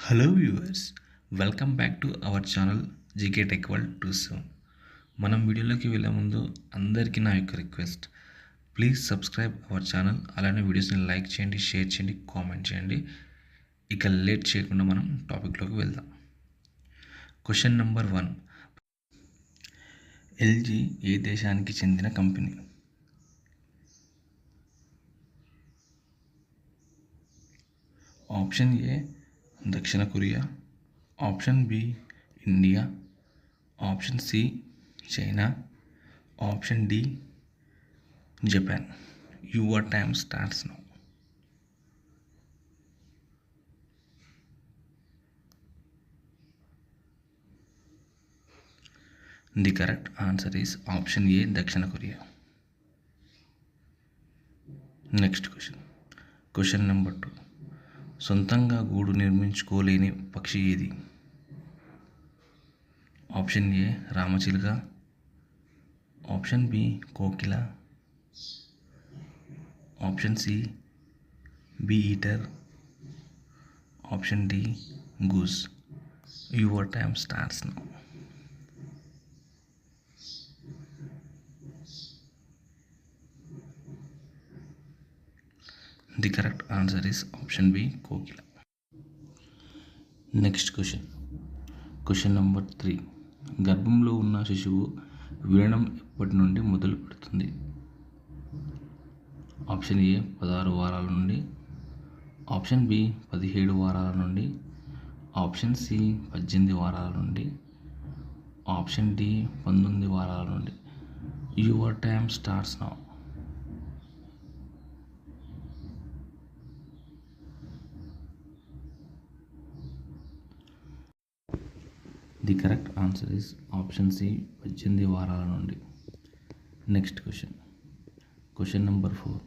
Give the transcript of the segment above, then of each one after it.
Hello viewers, welcome back to our channel GK tech world 27. మనం వీడియోలోకి వెళ్ళే ముందు అందరికీ నా యొక్క request, please subscribe our channel. అలానే వీడియోస్ని లైక్ చేయండి, షేర్ చేయండి, కామెంట్ చేయండి. ఇక లేట్ చేయకుండా మనం టాపిక్లోకి వెళ్దాం. Question number 1. ఎల్జీ ఏ దేశానికి చెందిన కంపెనీ? ఆప్షన్ ఏ దక్షిణ Korea, option B India, option C China, option D Japan. Your time starts now. The correct answer is option A దక్షిణ కొరియా. Next question number 2. సొంతంగా గూడు నిర్మించుకోలేని పక్షి ఏది? ఆప్షన్ ఏ రామచిలుక, ఆప్షన్ బి కోకిల, option C bee eater, option D goose. Your time starts now. The correct answer is option B కోకిల. Next question number 3. గర్భంలో ఉన్న శిశువు వినడం ఎప్పటి నుండి మొదలు పెడుతుంది? ఆప్షన్ ఏ 16 వారాల నుండి, ఆప్షన్ బి 17 వారాల నుండి, ఆప్షన్ సి 18 వారాల నుండి, ఆప్షన్ డి 19 వారాల నుండి. Your time starts now. The correct answer is option C 18 వారాల నుండి. Next question number 4.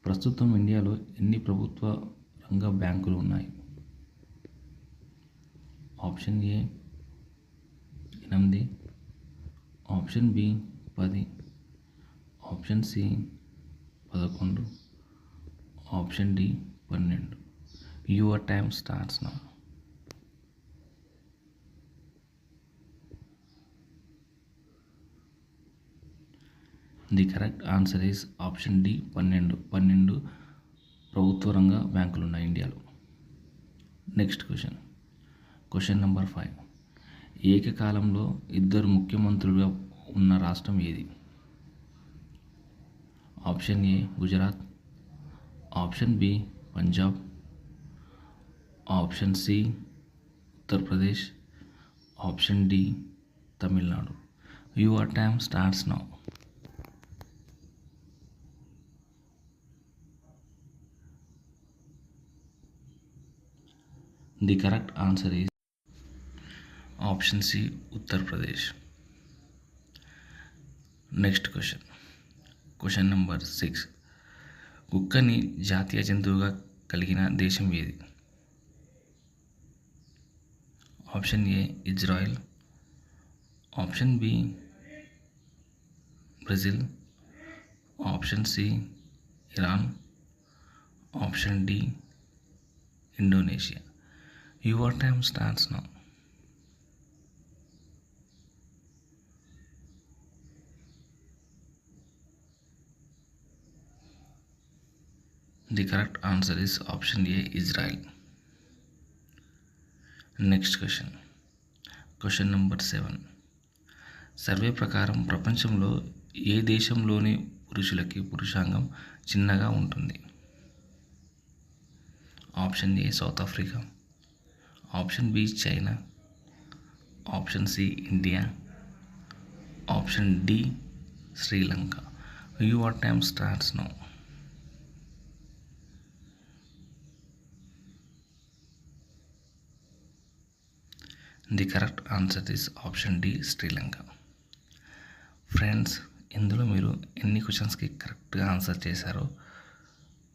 ప్రస్తుతం ఇండియాలో ఎన్ని ప్రభుత్వ రంగ బ్యాంకులు ఉన్నాయి? Option A 8, option B 10, option C 11, option D 12. Your time starts now. The correct answer is option D 12 ప్రభుత్వ రంగ బ్యాంకులు ఉన్నాయి ఇండియాలో. Next question number 5. ఏకకాలంలో ఇద్దరు ముఖ్యమంత్రులుగా ఉన్న రాష్ట్రం ఏది? Option A Gujarat, option B Punjab, option C Uttar Pradesh, option D Tamil Nadu. Your time starts now. The correct answer is option C Uttar Pradesh. Next question number 6. కుక్కని జాతీయ జంతువుగా కలిగిన దేశం ఏది? Option A Israel, option B Brazil, option C Iran, option D Indonesia. Your time starts now. The correct answer is option A Israel. Next question number 7. Survey ప్రకారం ప్రపంచంలో ఏ దేశంలోని పురుషులకి పురుషాంగం చిన్నగా ఉంటుంది? Option A South Africa, option B China, option C India, option D Sri Lanka. Your time starts now. The correct answer is option D Sri Lanka. Friends, ఇందులో మీరు ఎన్ని క్వశ్చన్స్కి కరెక్ట్గా ఆన్సర్ చేశారో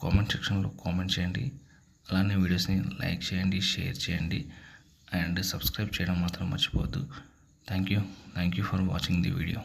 కామెంట్ సెక్షన్లో కామెంట్ చేయండి. అలానే వీడియోస్ని లైక్ చేయండి, షేర్ చేయండి అండ్ సబ్స్క్రైబ్ చేయడం మాత్రం మర్చిపోవద్దు. Thank you for watching the video.